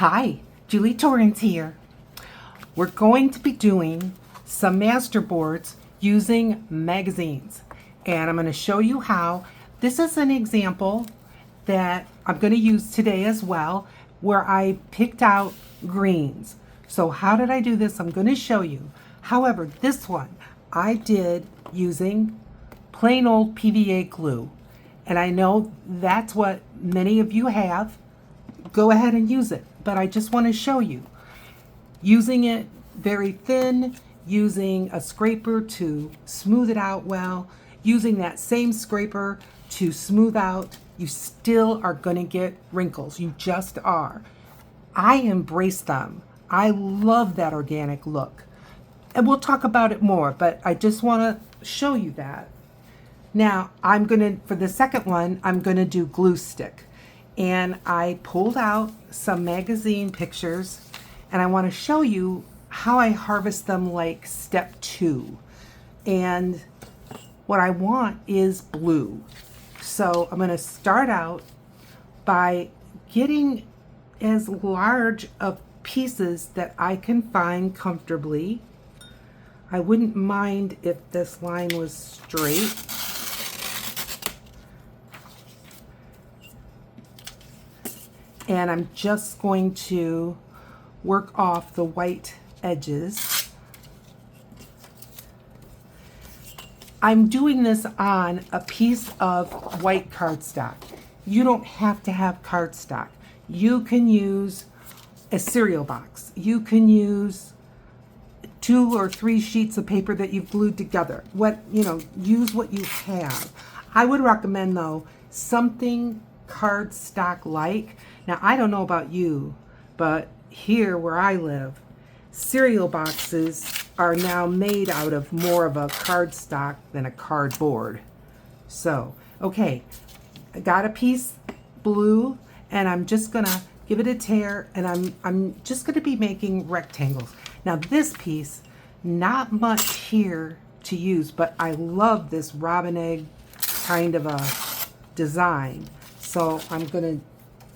Hi, Julie Torrance here. We're going to be doing some masterboards using magazines, and I'm going to show you how. This is an example that I'm going to use today as well, where I picked out greens. So how did I do this? I'm going to show you. However, this one I did using plain old PVA glue, and I know that's what many of you have. Go ahead and use it, but I just want to show you using it very thin, using a scraper to smooth it out well, using that same scraper to smooth out. You still are going to get wrinkles. You just are. I embrace them. I love that organic look, and we'll talk about it more, but I just want to show you that. Now I'm going to, for the second one, I'm going to do glue stick. And I pulled out some magazine pictures, and I want to show you how I harvest them, like step 2. And what I want is blue. So I'm going to start out by getting as large of pieces that I can find comfortably. I wouldn't mind if this line was straight. And I'm just going to work off the white edges. I'm doing this on a piece of white cardstock. You don't have to have cardstock. You can use a cereal box. You can use 2 or 3 sheets of paper that you've glued together. Use what you have. I would recommend, though, something cardstock-like. Now, I don't know about you, but here where I live, cereal boxes are now made out of more of a cardstock than a cardboard. So, okay, I got a piece blue, and I'm just gonna give it a tear, and I'm just gonna be making rectangles. Now, this piece, not much here to use, but I love this robin egg kind of a design. So I'm going to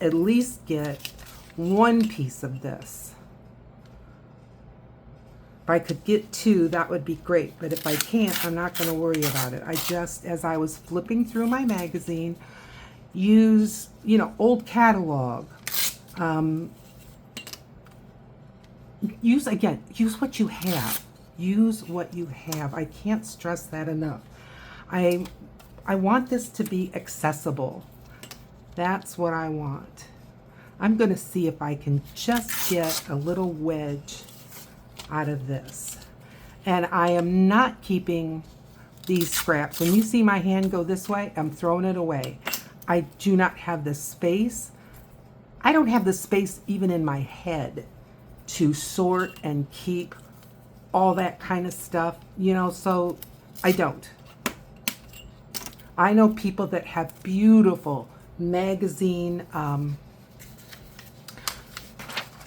at least get 1 piece of this. If I could get 2, that would be great. But if I can't, I'm not going to worry about it. I just, as I was flipping through my magazine, use, old catalog. Use what you have. Use what you have. I can't stress that enough. I want this to be accessible. That's what I want. I'm going to see if I can just get a little wedge out of this. And I am not keeping these scraps. When you see my hand go this way, I'm throwing it away. I do not have the space. I don't have the space even in my head to sort and keep all that kind of stuff, so I don't. I know people that have beautiful magazine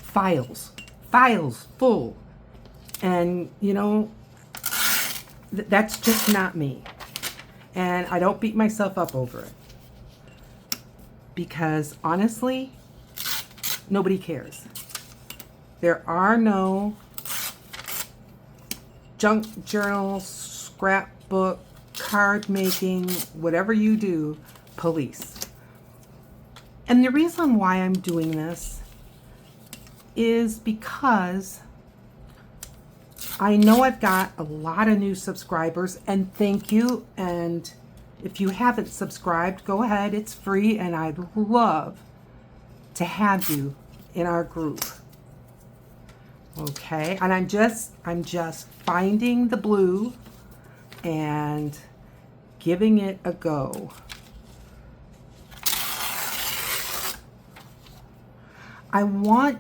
files full, and that's just not me, and I don't beat myself up over it, because honestly, nobody cares. There are no junk journal, scrapbook, card making, whatever you do, police. And the reason why I'm doing this is because I know I've got a lot of new subscribers, and thank you. And if you haven't subscribed, go ahead, it's free, and I'd love to have you in our group. Okay, and I'm just finding the blue and giving it a go. I want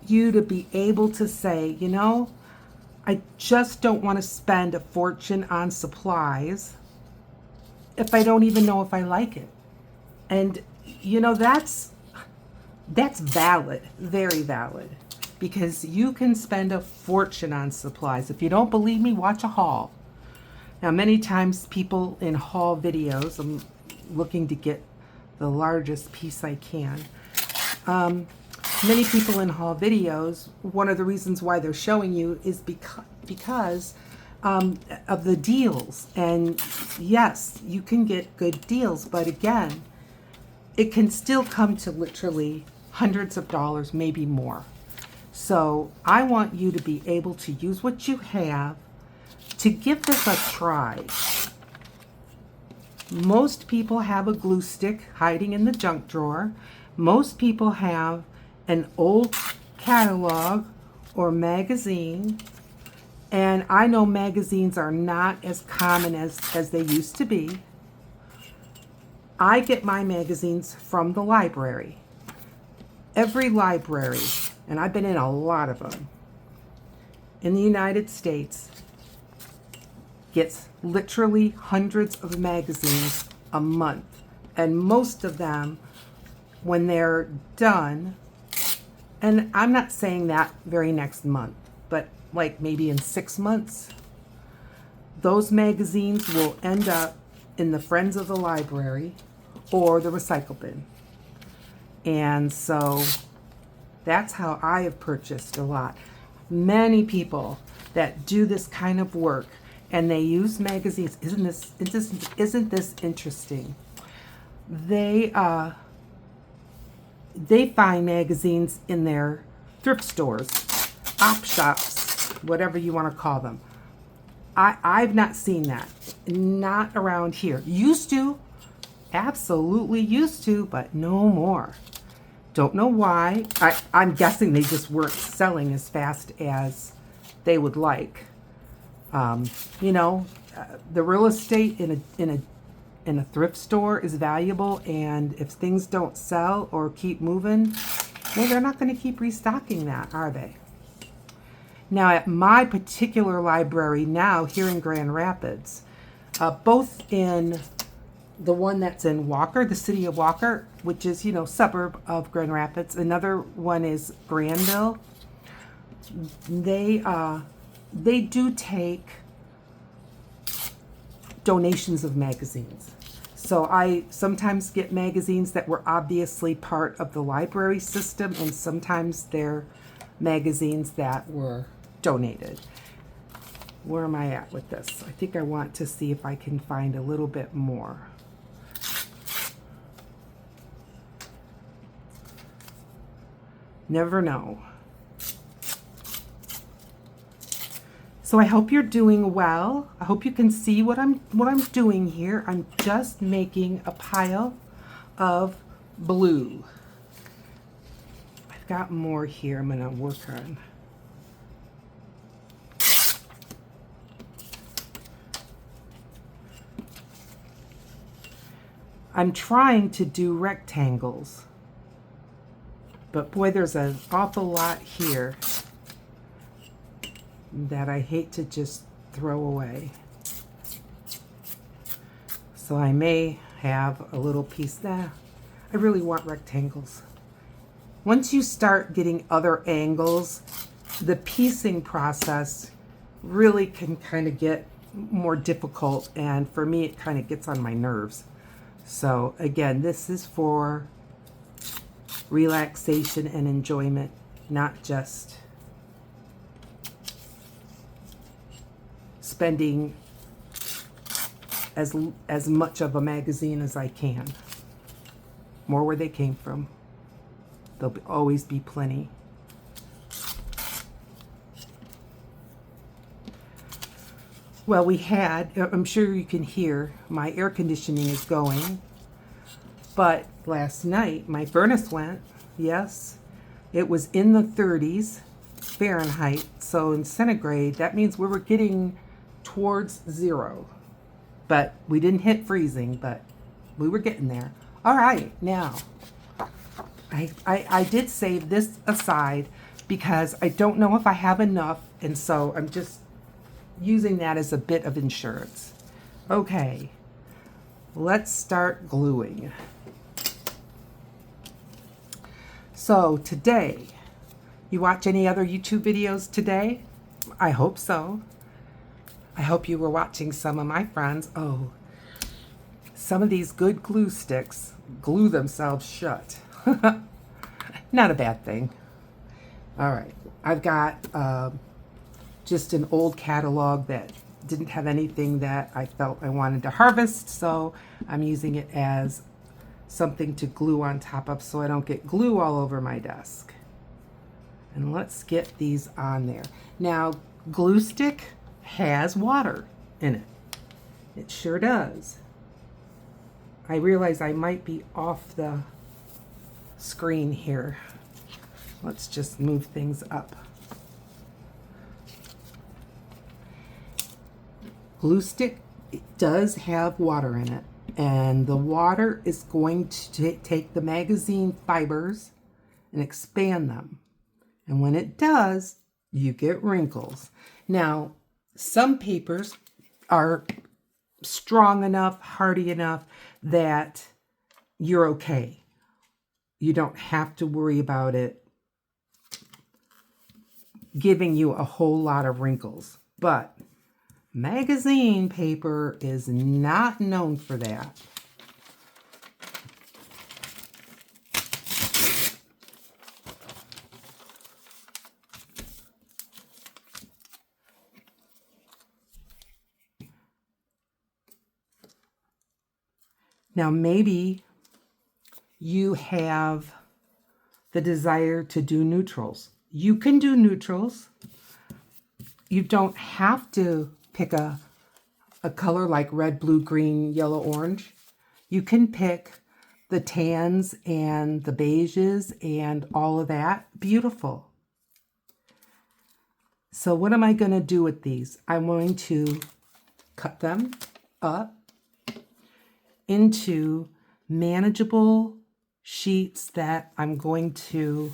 you to be able to say, I just don't want to spend a fortune on supplies if I don't even know if I like it. And that's valid, very valid, because you can spend a fortune on supplies. If you don't believe me, watch a haul. Now, many times people in haul videos, I'm looking to get the largest piece I can. Many people in haul videos, one of the reasons why they're showing you is because of the deals. And yes, you can get good deals, but again, it can still come to literally hundreds of dollars, maybe more. So I want you to be able to use what you have to give this a try. Most people have a glue stick hiding in the junk drawer. Most people have an old catalog or magazine. And I know magazines are not as common as they used to be. I get my magazines from the library. Every library, and I've been in a lot of them, in the United States, gets literally hundreds of magazines a month. And most of them, when they're done, and I'm not saying that very next month, but like maybe in 6 months, those magazines will end up in the Friends of the Library or the recycle bin. And so that's how I have purchased a lot. Many people that do this kind of work and they use magazines, isn't this interesting? They find magazines in their thrift stores, op shops, whatever you want to call them. I've not seen that. Not around here. Used to, absolutely used to, but no more. Don't know why. I'm guessing they just weren't selling as fast as they would like. You know, the real estate in a thrift store is valuable, and if things don't sell or keep moving, well, they're not going to keep restocking that, are they? Now, at my particular library now here in Grand Rapids, both in the one that's in Walker, the city of Walker, which is, you know, suburb of Grand Rapids. Another one is Granville. They do take donations of magazines. So I sometimes get magazines that were obviously part of the library system, and sometimes they're magazines that were donated. Where am I at with this? I think I want to see if I can find a little bit more. Never know. So I hope you're doing well. I hope you can see what I'm doing here. I'm just making a pile of blue. I've got more here I'm gonna work on. I'm trying to do rectangles, but boy, there's an awful lot here that I hate to just throw away. So I may have a little piece there. I really want rectangles. Once you start getting other angles, the piecing process really can kind of get more difficult, and for me it kind of gets on my nerves. So again, this is for relaxation and enjoyment, not just spending as much of a magazine as I can. More where they came from. There'll always be plenty. Well, we had, I'm sure you can hear, my air conditioning is going. But last night, my furnace went. Yes, it was in the 30s Fahrenheit. So in centigrade, that means we were getting towards 0. But we didn't hit freezing, but we were getting there. All right, now, I did save this aside because I don't know if I have enough, and so I'm just using that as a bit of insurance. Okay, let's start gluing. So today, you watch any other YouTube videos today? I hope so. I hope you were watching some of my friends. Oh, some of these good glue sticks glue themselves shut. Not a bad thing. All right, I've got just an old catalog that didn't have anything that I felt I wanted to harvest, so I'm using it as something to glue on top of so I don't get glue all over my desk. And let's get these on there. Now, glue stick has water in it. It sure does. I realize I might be off the screen here. Let's just move things up. Glue stick, it does have water in it, and the water is going to take the magazine fibers and expand them. And when it does, you get wrinkles. Now, some papers are strong enough, hardy enough that you're okay. You don't have to worry about it giving you a whole lot of wrinkles. But magazine paper is not known for that. Now, maybe you have the desire to do neutrals. You can do neutrals. You don't have to pick a color like red, blue, green, yellow, orange. You can pick the tans and the beiges and all of that. Beautiful. So what am I going to do with these? I'm going to cut them up into manageable sheets that I'm going to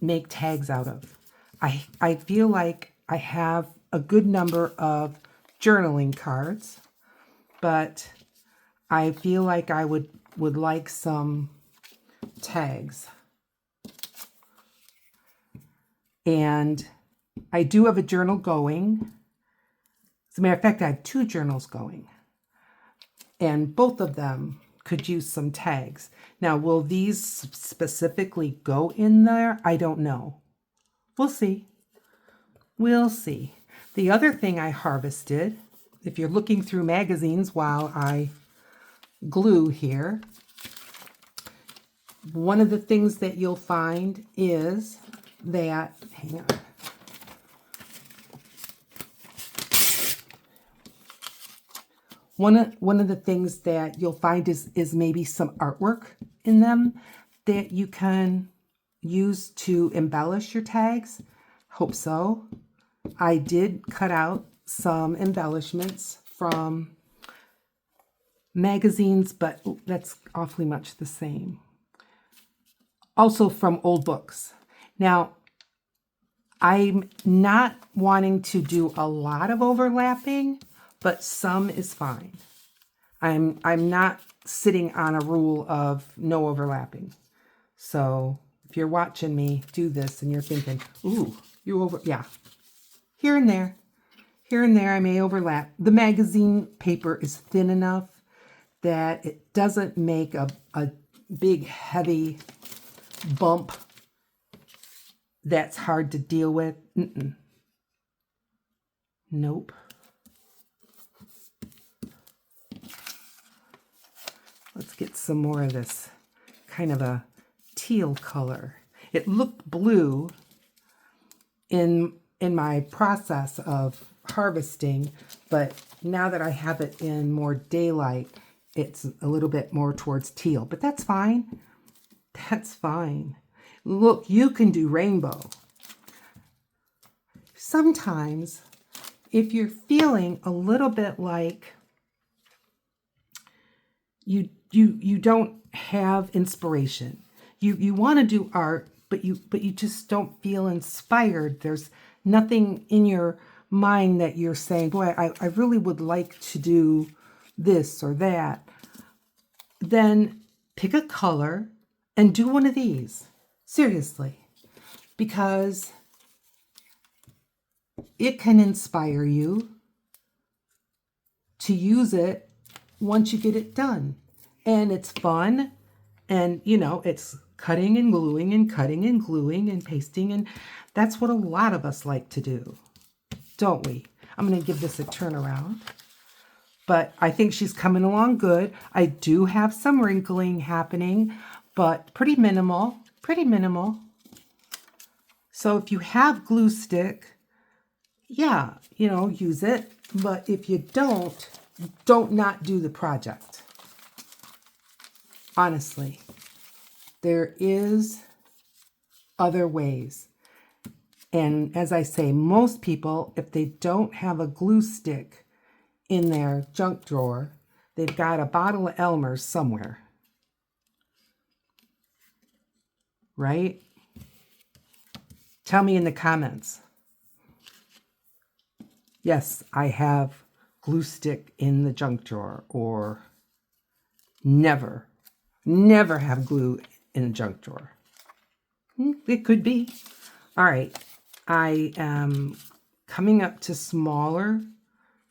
make tags out of. I feel like I have a good number of journaling cards, but I feel like I would like some tags. And I do have a journal going. As a matter of fact, I have 2 journals going. And both of them could use some tags. Now, will these specifically go in there? I don't know. We'll see. We'll see. The other thing I harvested, if you're looking through magazines while I glue here, one of the things that you'll find is that, hang on. One of the things that you'll find is maybe some artwork in them that you can use to embellish your tags. Hope so. I did cut out some embellishments from magazines, but that's awfully much the same. Also from old books. Now, I'm not wanting to do a lot of overlapping, but some is fine. I'm not sitting on a rule of no overlapping. So if you're watching me do this and you're thinking, ooh, yeah. Here and there I may overlap. The magazine paper is thin enough that it doesn't make a big heavy bump that's hard to deal with. Nope. Let's get some more of this kind of a teal color. It looked blue in my process of harvesting, but now that I have it in more daylight, it's a little bit more towards teal, but that's fine. That's fine. Look, you can do rainbow. Sometimes, if you're feeling a little bit like you don't have inspiration. You want to do art, but you just don't feel inspired. There's nothing in your mind that you're saying, boy, I really would like to do this or that. Then pick a color and do one of these. Seriously. Because it can inspire you to use it once you get it done. And it's fun, and it's cutting and gluing and cutting and gluing and pasting, and that's what a lot of us like to do, don't we? I'm going to give this a turn around, but I think she's coming along good. I do have some wrinkling happening, but pretty minimal, pretty minimal. So if you have glue stick, yeah, you know, use it, but if you don't not do the project. Honestly, there is other ways. And as I say, most people, if they don't have a glue stick in their junk drawer, they've got a bottle of Elmer's somewhere. Right? Tell me in the comments. Yes, I have glue stick in the junk drawer, or never have glue in a junk drawer. It could be. All right, I am coming up to smaller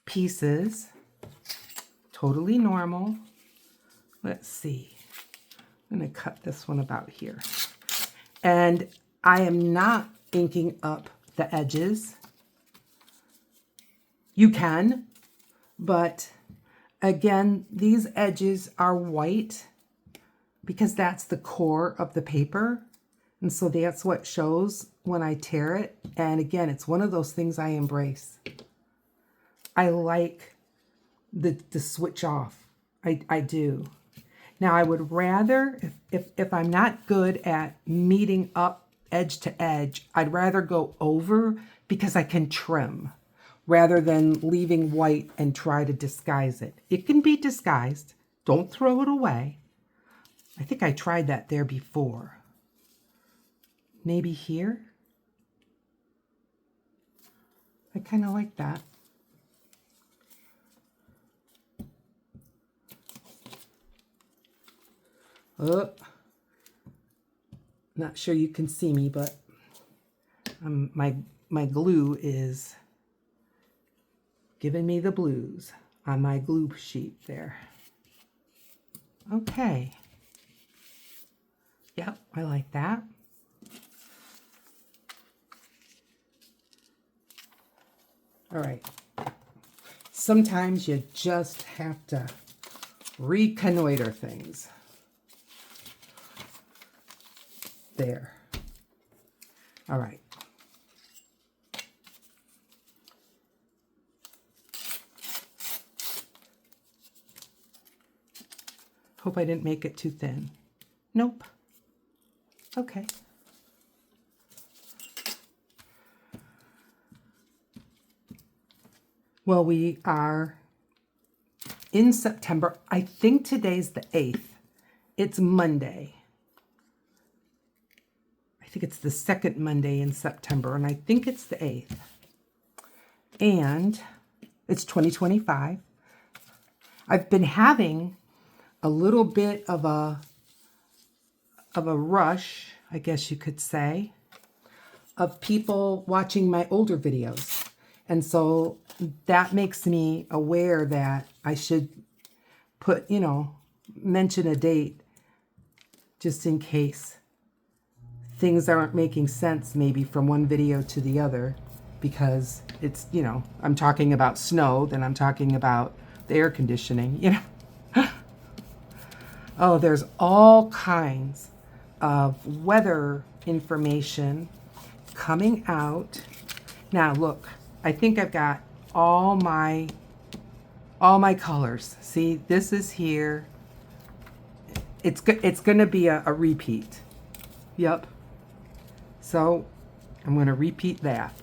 pieces. Totally normal. Let's see. I'm going to cut this one about here. And I am not inking up the edges. You can, but again, these edges are white because that's the core of the paper. And so that's what shows when I tear it. And again, it's one of those things I embrace. I like the switch off. I do. Now I would rather, if I'm not good at meeting up edge to edge, I'd rather go over because I can trim rather than leaving white and try to disguise it. It can be disguised. Don't throw it away. I think I tried that there before. Maybe here. I kind of like that. Oh, not sure you can see me, but my glue is giving me the blues on my glue sheet there. Okay. Yep, I like that. All right. Sometimes you just have to reconnoiter things. There. All right. Hope I didn't make it too thin. Nope. Okay. Well, we are in September. I think today's the 8th. It's Monday. I think it's the second Monday in September, and I think it's the 8th. And it's 2025. I've been having a little bit of a rush, I guess you could say, of people watching my older videos. And so that makes me aware that I should put, mention a date just in case things aren't making sense maybe from one video to the other, because it's, I'm talking about snow, then I'm talking about the air conditioning, Oh, there's all kinds of weather information coming out. Now look, I think I've got all my colors. See, this is here. It's going to be a repeat. Yep. So I'm going to repeat that.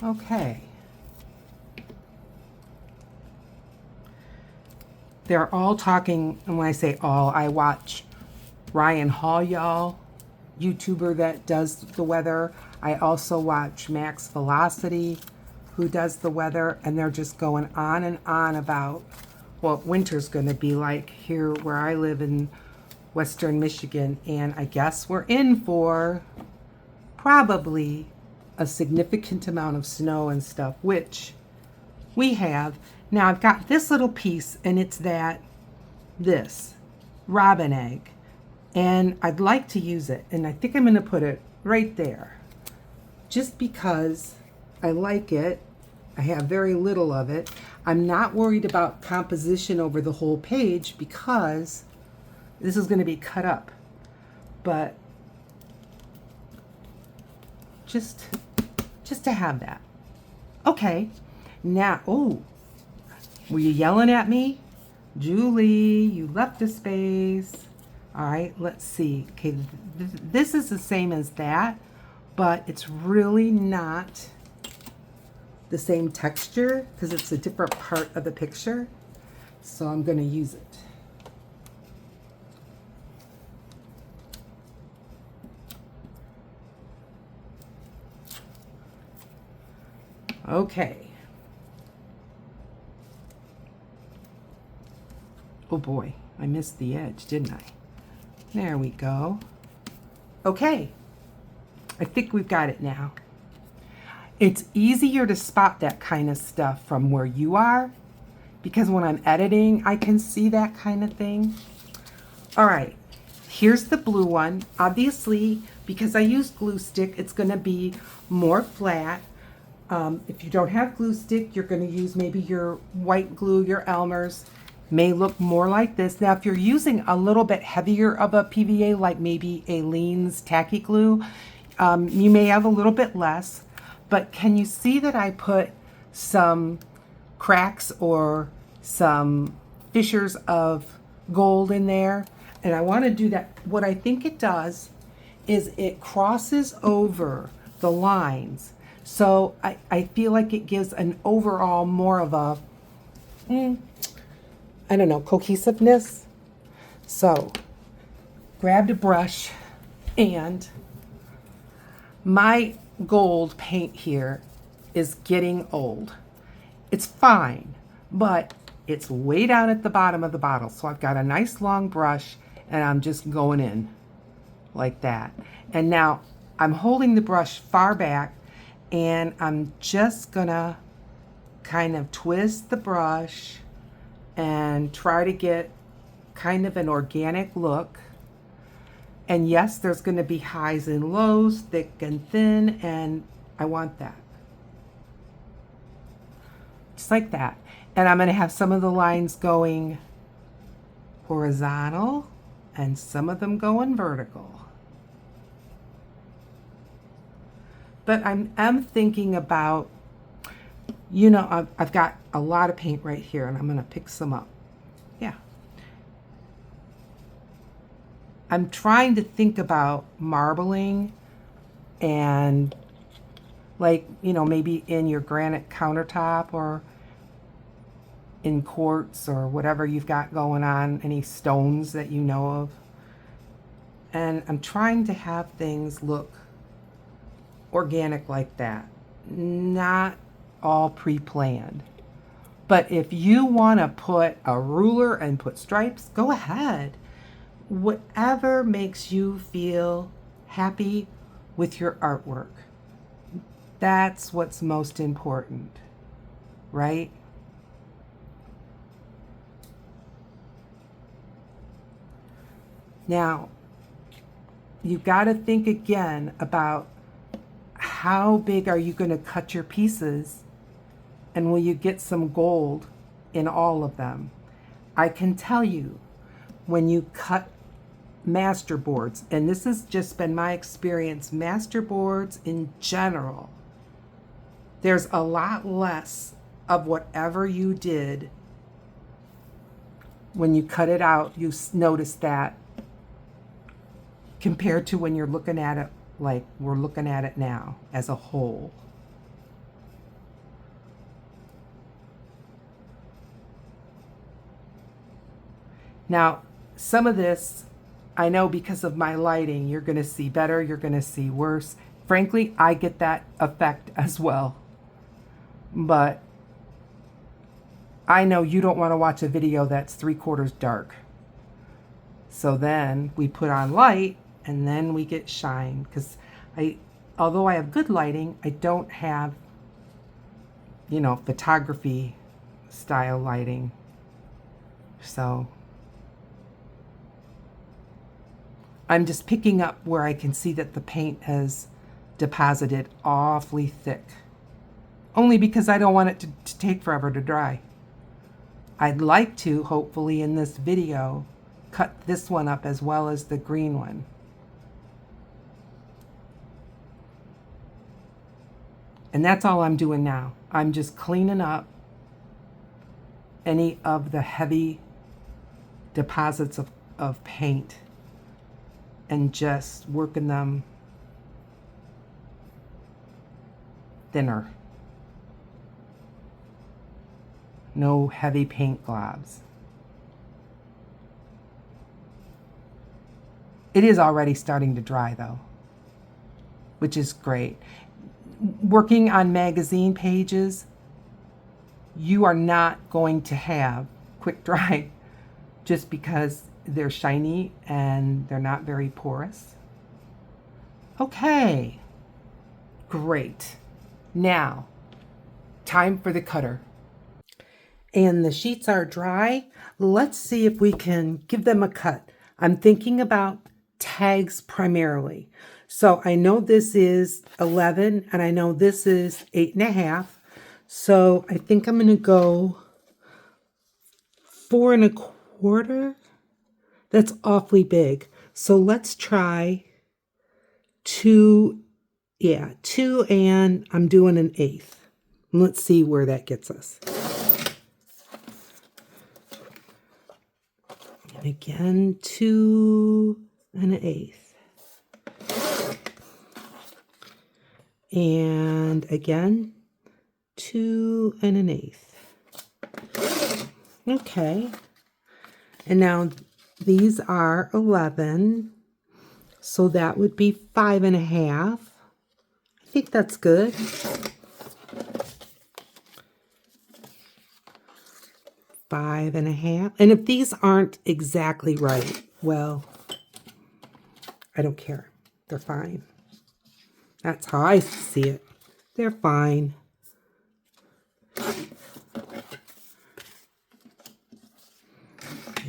Okay. They're all talking, and when I say all, I watch Ryan Hall, y'all, YouTuber that does the weather. I also watch Max Velocity, who does the weather, and they're just going on and on about what winter's going to be like here where I live in Western Michigan. And I guess we're in for probably a significant amount of snow and stuff, which we have. Now I've got this little piece, and it's this robin egg, and I'd like to use it, and I think I'm going to put it right there just because I like it. I have very little of it. I'm not worried about composition over the whole page because this is going to be cut up, but just to have that. Okay, now, oh, were you yelling at me? Julie, you left a space. All right, let's see. Okay, this is the same as that, but it's really not the same texture because it's a different part of the picture. So I'm going to use it. Okay. Oh boy, I missed the edge, didn't I? There we go. Okay, I think we've got it now. It's easier to spot that kind of stuff from where you are because when I'm editing, I can see that kind of thing. All right, here's the blue one. Obviously, because I use glue stick, it's going to be more flat. If you don't have glue stick, you're going to use maybe your white glue, your Elmer's. May look more like this. Now, if you're using a little bit heavier of a PVA, like maybe Aleene's tacky glue, you may have a little bit less. But can you see that I put some cracks or some fissures of gold in there? And I want to do that. What I think it does is it crosses over the lines. So I feel like it gives an overall more of a, I don't know, cohesiveness. So grabbed a brush, and my gold paint here is getting old. It's fine, but it's way down at the bottom of the bottle. So I've got a nice long brush, and I'm just going in like that. And now I'm holding the brush far back, and I'm just gonna kind of twist the brush and try to get kind of an organic look. And yes, there's going to be highs and lows, thick and thin, and I want that. Just like that. And I'm going to have some of the lines going horizontal and some of them going vertical. But I'm thinking about, you know, I've got a lot of paint right here, and I'm going to pick some up. Yeah. I'm trying to think about marbling and, like, you know, maybe in your granite countertop or in quartz or whatever you've got going on, any stones that you know of. And I'm trying to have things look organic like that, not all pre-planned. But if you want to put a ruler and put stripes, go ahead. Whatever makes you feel happy with your artwork. That's what's most important, right? Now, you've got to think again about how big are you going to cut your pieces, and will you get some gold in all of them? I can tell you, when you cut masterboards, and this has just been my experience, masterboards in general, there's a lot less of whatever you did when you cut it out. You notice that compared to when you're looking at it like we're looking at it now as a whole. Now, some of this, I know because of my lighting, you're going to see better, you're going to see worse. Frankly, I get that effect as well. But I know you don't want to watch a video that's 3/4 dark. So then we put on light, and then we get shine. Because although I have good lighting, I don't have, you know, photography style lighting. So I'm just picking up where I can see that the paint has deposited awfully thick. Only because I don't want it to take forever to dry. I'd like to, hopefully in this video, cut this one up as well as the green one. And that's all I'm doing now. I'm just cleaning up any of the heavy deposits of paint and just working them thinner. No heavy paint globs. It is already starting to dry though, which is great. Working on magazine pages, you are not going to have quick dry just because they're shiny and they're not very porous. Okay, great. Now, time for the cutter. And the sheets are dry. Let's see if we can give them a cut. I'm thinking about tags primarily. So I know this is 11 and I know this is 8.5. So I think I'm going to go 4 1/4. That's awfully big. So let's try 2. Yeah, 2 and I'm doing an 1/8. Let's see where that gets us. And again, 2 1/8. And again, 2 1/8. Okay. And now these are 11. So that would be 5 1/2. I think that's good. 5 1/2. And if these aren't exactly right, well, I don't care. They're fine. That's how I see it. They're fine.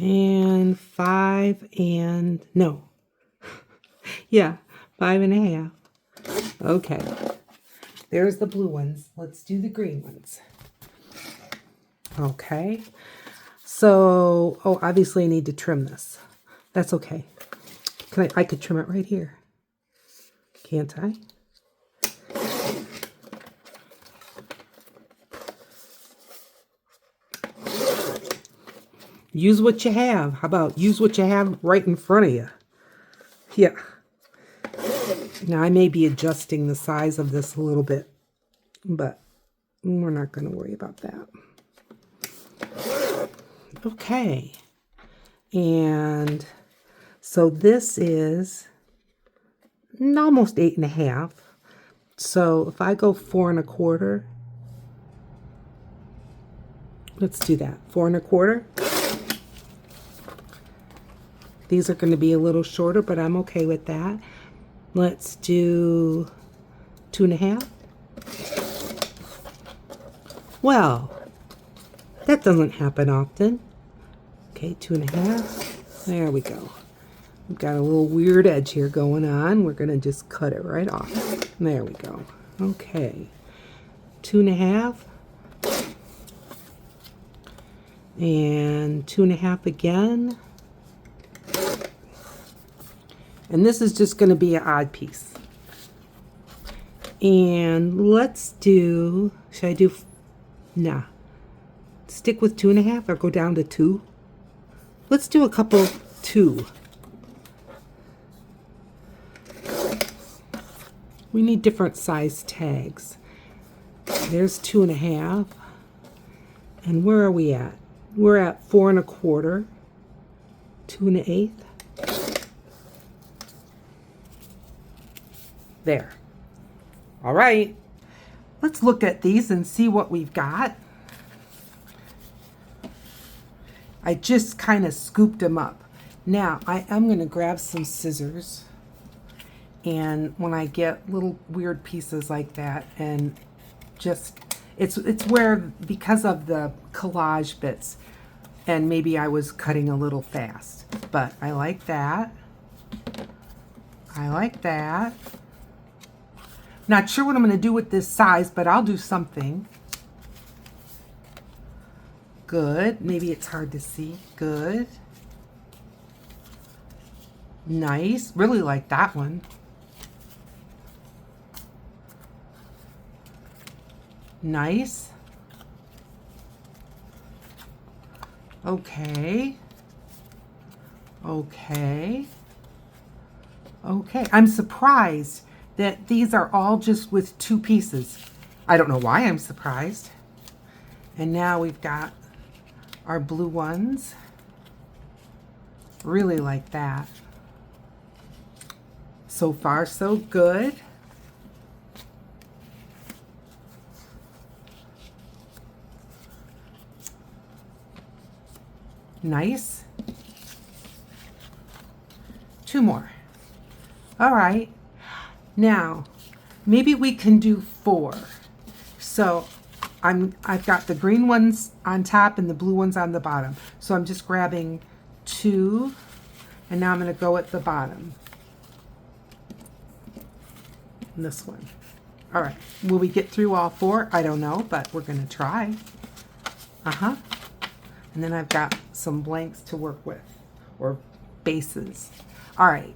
And 5 and no. Yeah, 5 1/2. Okay. There's the blue ones. Let's do the green ones. Okay. So, oh, obviously I need to trim this. That's okay. I could trim it right here. Can't I? Use what you have. How about use what you have right in front of you? Yeah. Now I may be adjusting the size of this a little bit, but we're not going to worry about that. Okay. And so this is almost 8 1/2. So if I go 4 1/4, let's do that. 4 1/4. These are going to be a little shorter, but I'm okay with that. Let's do 2 1/2. Well, that doesn't happen often. Okay, 2 1/2. There we go. We've got a little weird edge here going on. We're going to just cut it right off. There we go. Okay. 2 1/2. And 2 1/2 again. And this is just going to be an odd piece. And let's do, should I do, nah. Stick with 2 1/2 or go down to 2? Let's do a couple 2. We need different size tags. There's 2 1/2. And where are we at? We're at 4 1/4. 2 1/8. There. All right. Let's look at these and see what we've got. I just kind of scooped them up. Now, I am going to grab some scissors. And when I get little weird pieces like that, and just, It's where, because of the collage bits, and maybe I was cutting a little fast, but I like that. I like that. Not sure what I'm going to do with this size, but I'll do something. Good. Maybe it's hard to see. Good. Nice. Really like that one. Nice. Okay. Okay. Okay. I'm surprised that these are all just with 2 pieces. I don't know why I'm surprised. And now we've got our blue ones. Really like that. So far, so good. Nice. 2 more. All right. Now, maybe we can do 4. So I've got the green ones on top and the blue ones on the bottom. So I'm just grabbing 2, and now I'm going to go at the bottom. And this one. All right. Will we get through all 4? I don't know, but we're going to try. And then I've got some blanks to work with, or bases. All right,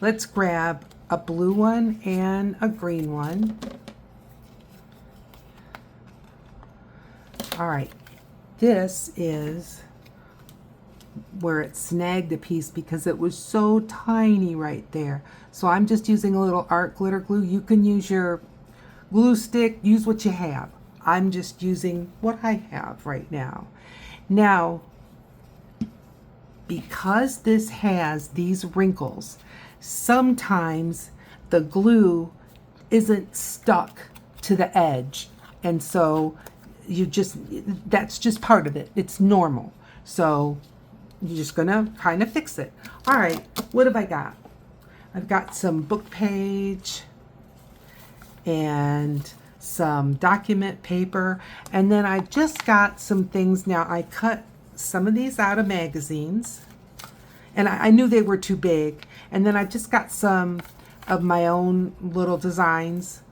let's grab a blue one and a green one. All right, this is where it snagged a piece because it was so tiny right there. So I'm just using a little art glitter glue. You can use your glue stick, use what you have. I'm just using what I have right now. Now, because this has these wrinkles, sometimes the glue isn't stuck to the edge. And so that's just part of it. It's normal. So you're just gonna kind of fix it. All right, what have I got? I've got some book page and some document paper, and then I just got some things. Now I cut some of these out of magazines, and I knew they were too big, and then I just got some of my own little designs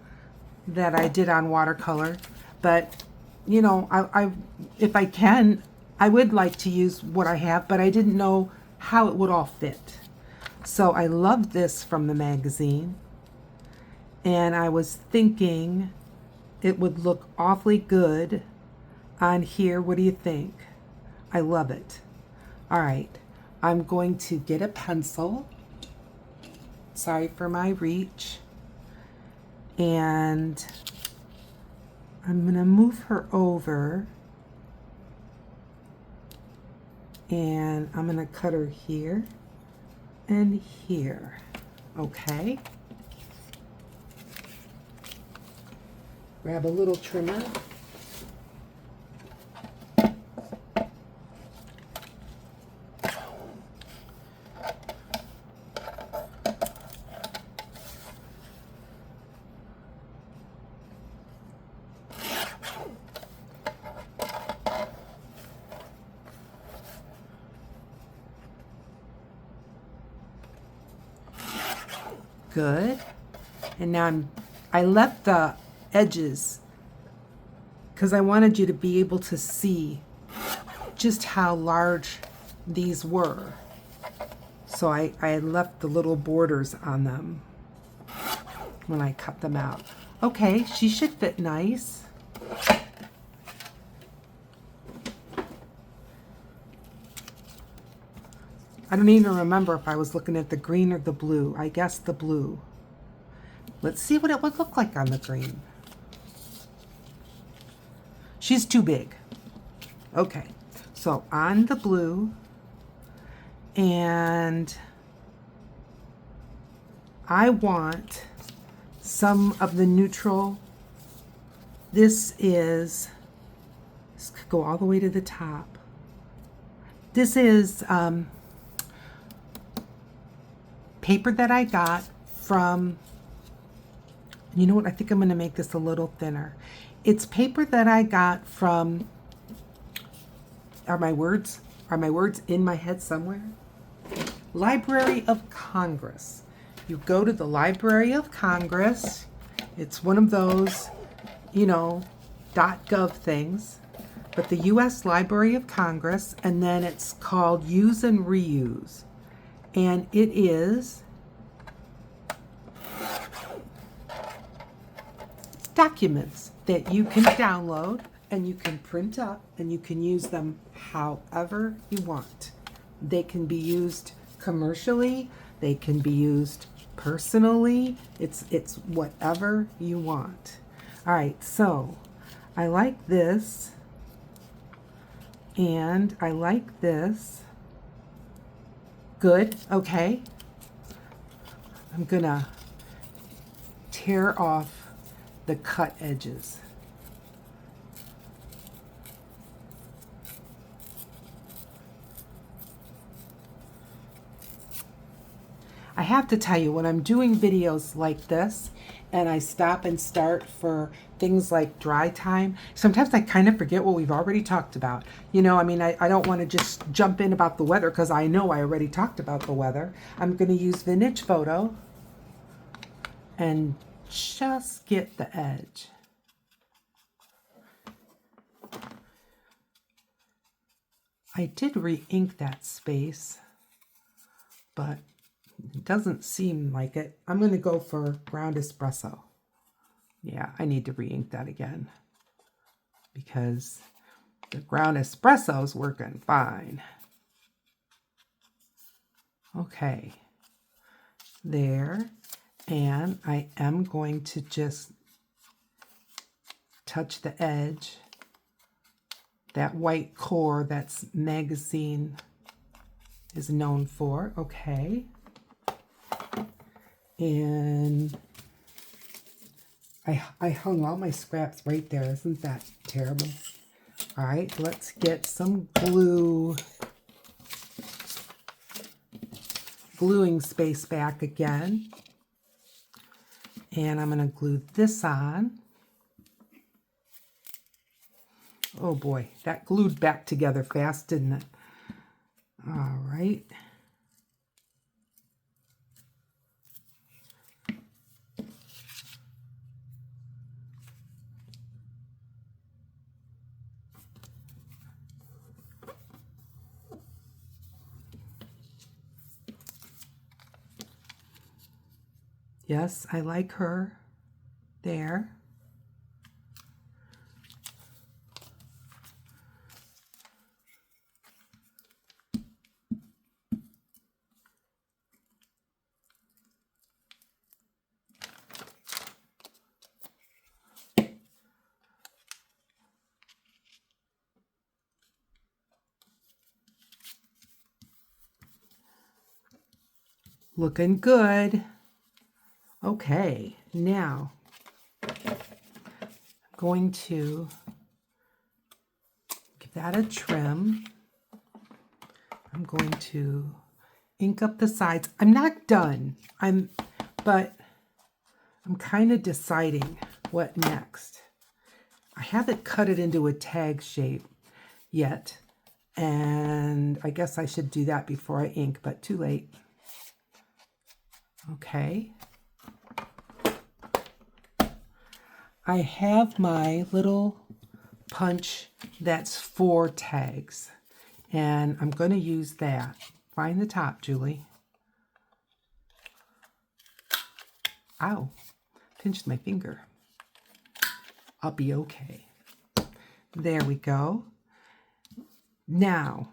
that I did on watercolor. But you know, I if I can, I would like to use what I have, but I didn't know how it would all fit. So I love this from the magazine, and I was thinking it would look awfully good on here. What do you think? I love it. All right, I'm going to get a pencil. Sorry for my reach. And I'm going to move her over. And I'm going to cut her here and here. Okay. Grab a little trimmer. Good. And now I left the edges because I wanted you to be able to see just how large these were. So I had left the little borders on them when I cut them out. Okay, she should fit nice. I don't even remember if I was looking at the green or the blue. I guess the blue. Let's see what it would look like on the green. She's too big. Okay, so on the blue, and I want some of the neutral. This could go all the way to the top. This is paper that I got from, you know what, I think I'm going to make this a little thinner. It's paper that I got from, are my words in my head somewhere? Library of Congress. You go to the Library of Congress. It's one of those, .gov things, but the U.S. Library of Congress, and then it's called Use and Reuse. And it is documents that you can download and you can print up and you can use them however you want. They can be used commercially, they can be used personally. It's whatever you want. All right, so I like this and I like this. Good, okay. I'm gonna tear off the cut edges. I have to tell you, when I'm doing videos like this and I stop and start for things like dry time, sometimes I kind of forget what we've already talked about. I don't want to just jump in about the weather because I know I already talked about the weather. I'm going to use Vintage Photo and just get the edge. I did re-ink that space, but it doesn't seem like it. I'm going to go for ground espresso. Yeah, I need to re-ink that again because the ground espresso is working fine. Okay, there. And I am going to just touch the edge, that white core that's magazine is known for. Okay. And I hung all my scraps right there. Isn't that terrible? All right, let's get some glue. Gluing space back again. And I'm going to glue this on. Oh boy, that glued back together fast, didn't it? All right. Yes, I like her there. Looking good. Okay, now I'm going to give that a trim. I'm going to ink up the sides. I'm not done. But I'm kind of deciding what next. I haven't cut it into a tag shape yet, and I guess I should do that before I ink, but too late. Okay. I have my little punch that's 4 tags, and I'm going to use that. Find the top, Julie. Ow, pinched my finger. I'll be okay. There we go. Now,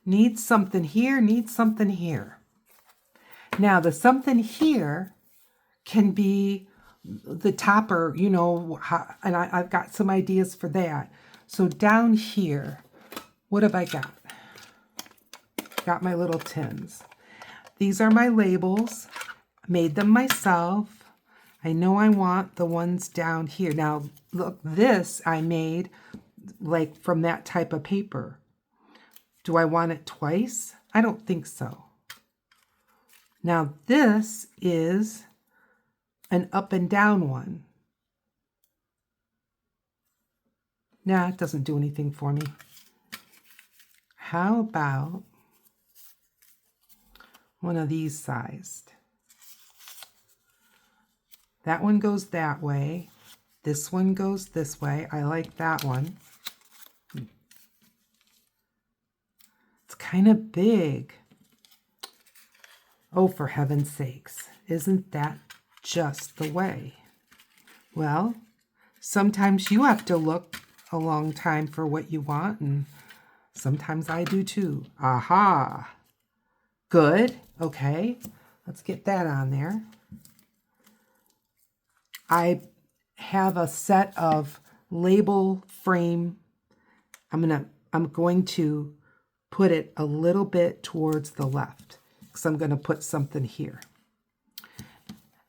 need something here, need something here. Now, the something here can be the topper, and I've got some ideas for that. So down here, what have I got? Got my little tins. These are my labels. Made them myself. I know I want the ones down here. Now, look, this I made like from that type of paper. Do I want it twice? I don't think so. Now, this is an up and down one. Nah, it doesn't do anything for me. How about one of these sized? That one goes that way. This one goes this way. I like that one. It's kind of big. Oh, for heaven's sakes. Isn't that just the way? Well, sometimes you have to look a long time for what you want, and sometimes I do too. Aha. Good. Okay. Let's get that on there. I have a set of label frame. I'm going to put it a little bit towards the left because I'm going to put something here.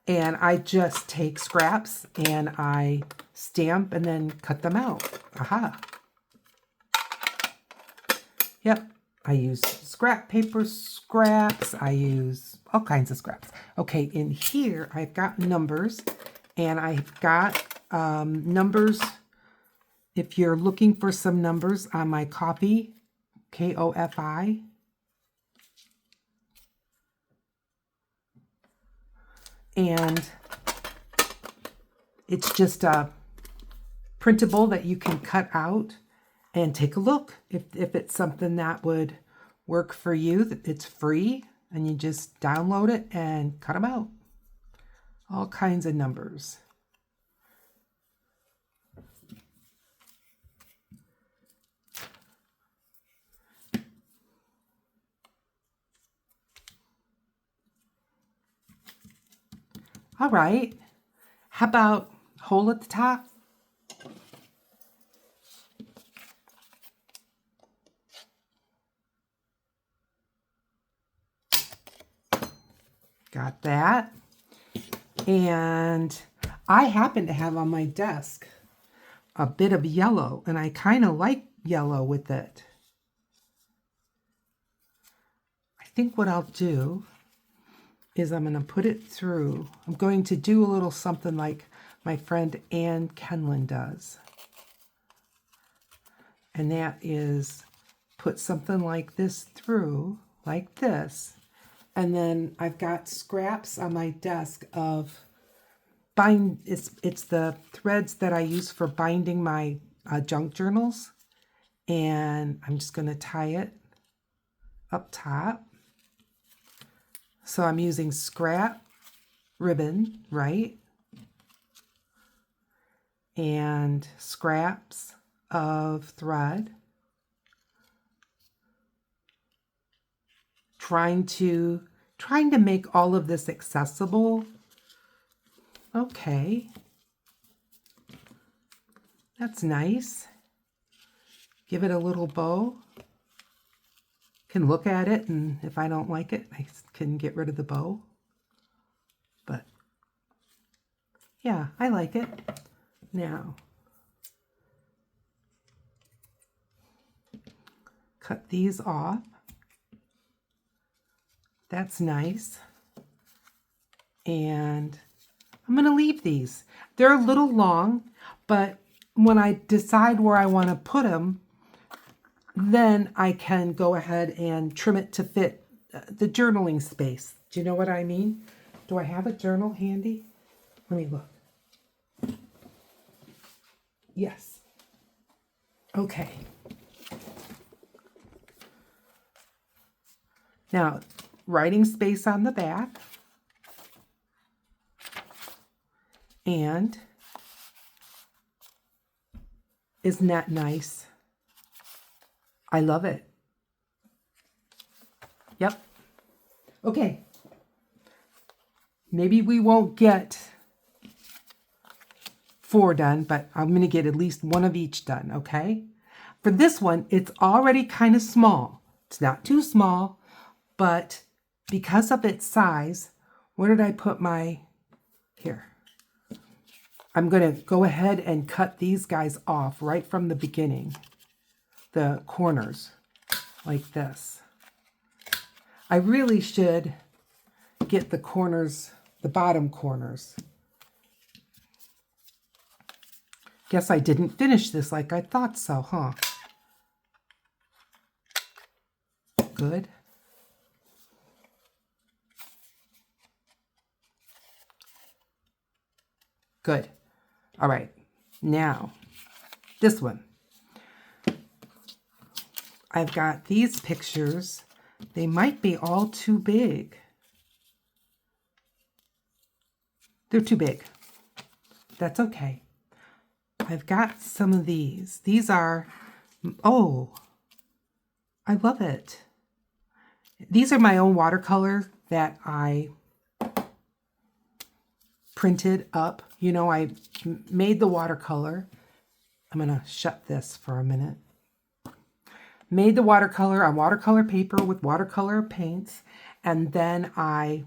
And I just take scraps and I stamp and then cut them out. Aha. Yep. I use scrap paper scraps. I use all kinds of scraps. Okay, in here I've got numbers, and I've got numbers. If you're looking for some numbers on my Ko-fi, K-O-F-I, and it's just a printable that you can cut out and take a look if it's something that would work for you. It's free, and you just download it and cut them out. All kinds of numbers. All right. How about hole at the top? Got that. And I happen to have on my desk a bit of yellow, and I kind of like yellow with it. I think what I'll do is I'm going to put it through. I'm going to do a little something like my friend Ann Kenlin does. And that is put something like this through, like this. And then I've got scraps on my desk of it's the threads that I use for binding my junk journals. And I'm just going to tie it up top. So I'm using scrap ribbon, right? And scraps of thread. Trying to make all of this accessible. Okay. That's nice. Give it a little bow. Can look at it, and if I don't like it, I can get rid of the bow. But yeah, I like it. Now, cut these off. That's nice. And I'm going to leave these. They're a little long, but when I decide where I want to put them, then I can go ahead and trim it to fit the journaling space. Do you know what I mean? Do I have a journal handy? Let me look. Yes. Okay. Now, writing space on the back. And isn't that nice? I love it. Yep. Okay. Maybe we won't get 4 done, but I'm going to get at least 1 of each done, okay? For this one, it's already kind of small. It's not too small, but because of its size, where did I put my, here. I'm going to go ahead and cut these guys off right from the beginning. The corners, like this. I really should get the corners, the bottom corners. Guess I didn't finish this like I thought so, huh? Good. Good. All right. Now, this one. I've got these pictures. They might be all too big. They're too big. That's okay. I've got some of these. These are, oh, I love it. These are my own watercolor that I printed up. You know, I made the watercolor. I'm going to shut this for a minute. Made the watercolor on watercolor paper with watercolor paints, and then I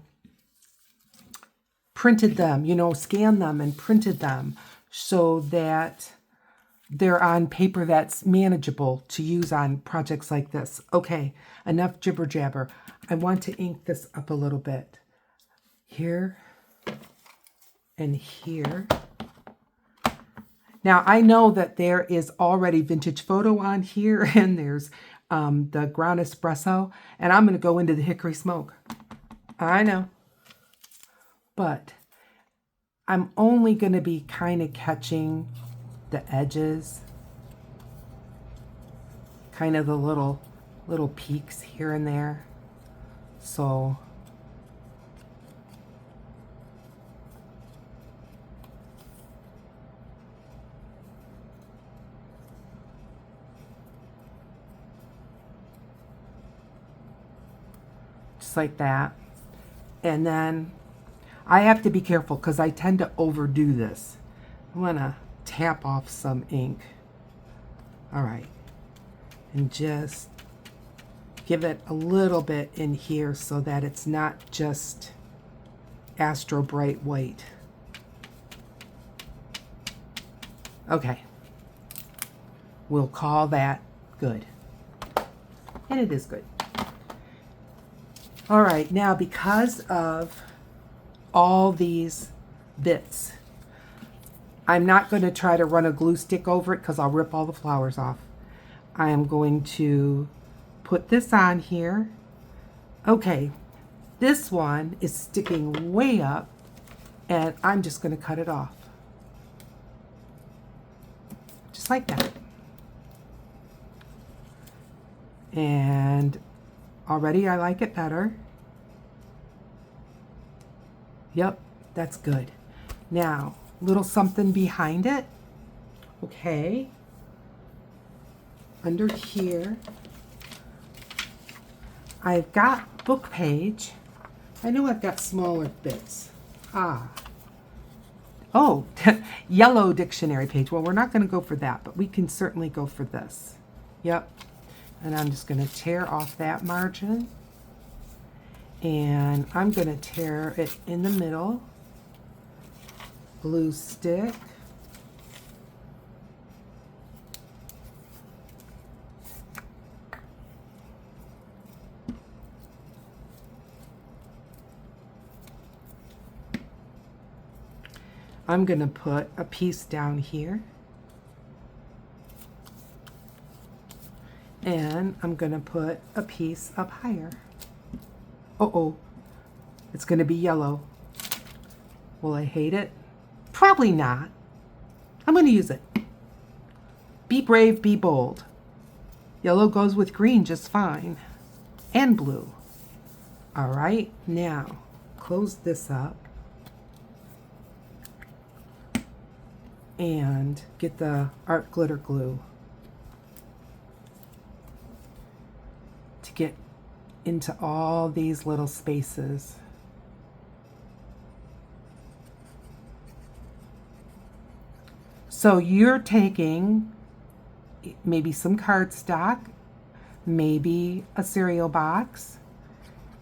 printed them, you know, scanned them and printed them so that they're on paper that's manageable to use on projects like this. Okay, enough jibber jabber. I want to ink this up a little bit. Here and here. Now, I know that there is already vintage photo on here, and there's the ground espresso, and I'm going to go into the hickory smoke. I know. But I'm only going to be kind of catching the edges, kind of the little peaks here and there. So just like that. And then I have to be careful because I tend to overdo this. I want to tap off some ink. All right. And just give it a little bit in here so that it's not just astro bright white. Okay. We'll call that good. And it is good. All right, now because of all these bits, I'm not going to try to run a glue stick over it because I'll rip all the flowers off. I am going to put this on here. Okay, this one is sticking way up, and I'm just going to cut it off. Just like that. And already I like it better. Yep, that's good. Now, little something behind it. Okay. Under here, I've got book page. I know I've got smaller bits. Oh, yellow dictionary page. Well, we're not going to go for that, but we can certainly go for this. Yep. And I'm just going to tear off that margin. And I'm going to tear it in the middle. Glue stick. I'm going to put a piece down here. And I'm going to put a piece up higher. Uh-oh, it's going to be yellow. Will I hate it? Probably not. I'm going to use it. Be brave, be bold. Yellow goes with green just fine. And blue. All right, now close this up. And get the art glitter glue to get into all these little spaces. So you're taking maybe some cardstock, maybe a cereal box,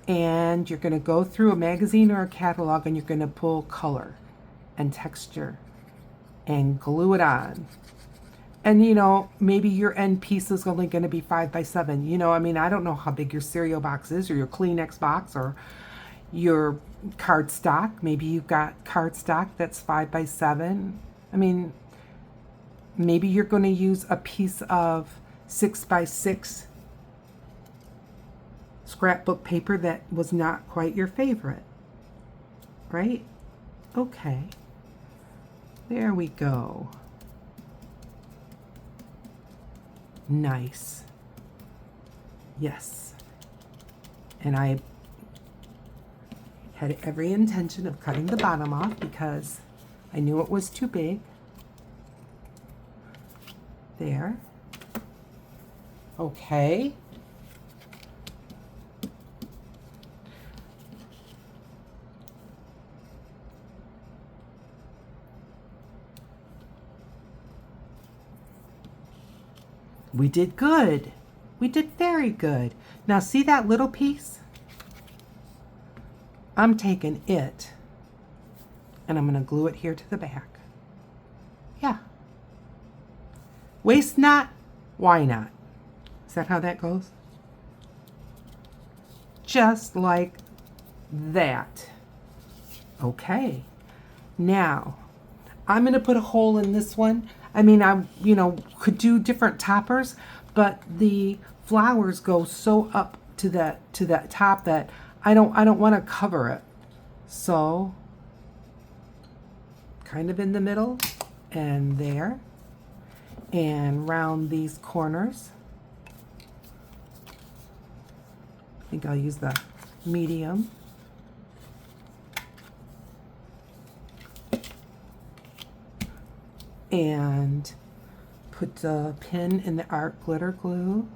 and you're going to go through a magazine or a catalog and you're going to pull color and texture and glue it on. And you know, maybe your end piece is only going to be 5 by 7. You know, I mean, I don't know how big your cereal box is, or your Kleenex box, or your cardstock. Maybe you've got cardstock that's 5 by 7. I mean, maybe you're going to use a piece of 6x6 scrapbook paper that was not quite your favorite, right? Okay, there we go. Nice. Yes. And I had every intention of cutting the bottom off because I knew it was too big. There. Okay. We did good. We did very good. Now see that little piece? I'm taking it and I'm going to glue it here to the back. Yeah. Waste not, why not? Is that how that goes? Just like that. Okay. Now, I'm going to put a hole in this one. I mean, I could do different toppers, but the flowers go so up to that top that I don't want to cover it. So, kind of in the middle and there, and round these corners. I think I'll use the medium. And put the pin in the art glitter glue.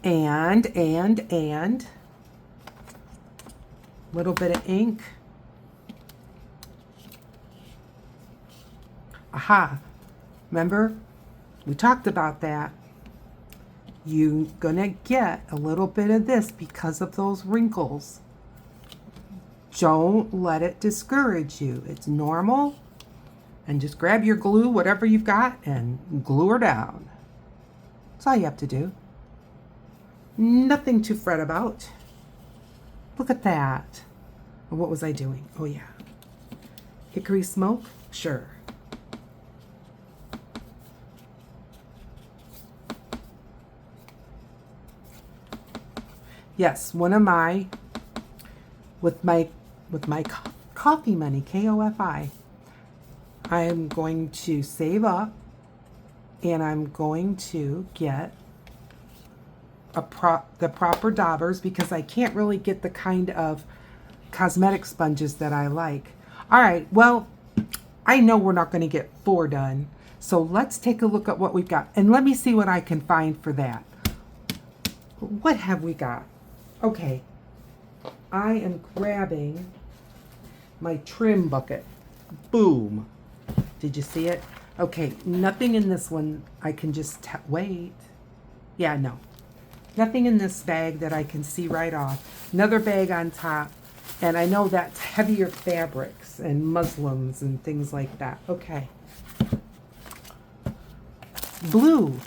And little bit of ink. Aha, remember we talked about that. You're gonna get a little bit of this because of those wrinkles. Don't let it discourage you. It's normal. And just grab your glue, whatever you've got, and glue her down. That's all you have to do. Nothing to fret about. Look at that. What was I doing? Oh yeah. Hickory smoke? Sure. Yes, one of my, with my coffee money, KOFI, I'm going to save up and I'm going to get the proper daubers because I can't really get the kind of cosmetic sponges that I like. All right, well, I know we're not going to get 4 done, so let's take a look at what we've got. And let me see what I can find for that. What have we got? Okay, I am grabbing my trim bucket. Boom. Did you see it? Okay, nothing in this one. I can just wait. Yeah, no. Nothing in this bag that I can see right off. Another bag on top. And I know that's heavier fabrics and muslins and things like that. Okay. Blue.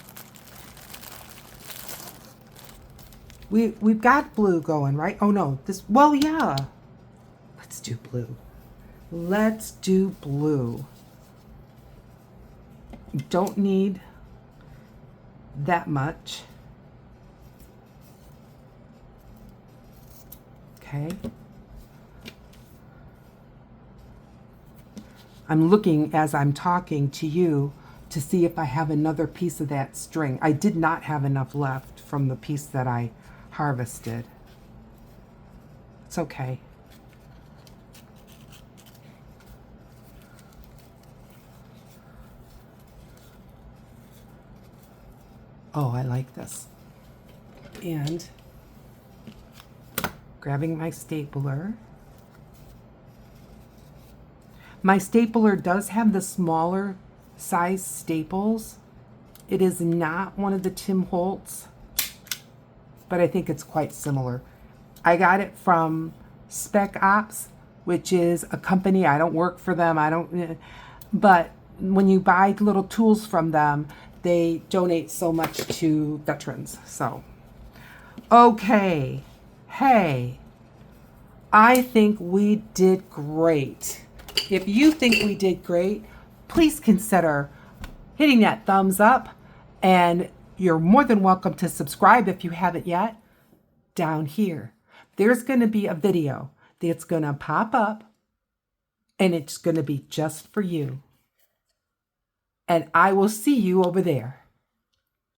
We've got blue going, right? Oh no, well, yeah. Let's do blue. Let's do blue. You don't need that much. Okay. I'm looking as I'm talking to you to see if I have another piece of that string. I did not have enough left from the piece that I harvested. It's okay. Oh, I like this. And grabbing my stapler. My stapler does have the smaller size staples. It is not one of the Tim Holtz, but I think it's quite similar. I got it from Spec Ops, which is a company. I don't work for them. But when you buy little tools from them, they donate so much to veterans. So, okay. Hey, I think we did great. If you think we did great, please consider hitting that thumbs up, and you're more than welcome to subscribe if you haven't yet. Down here, there's going to be a video that's going to pop up, and it's going to be just for you. And I will see you over there.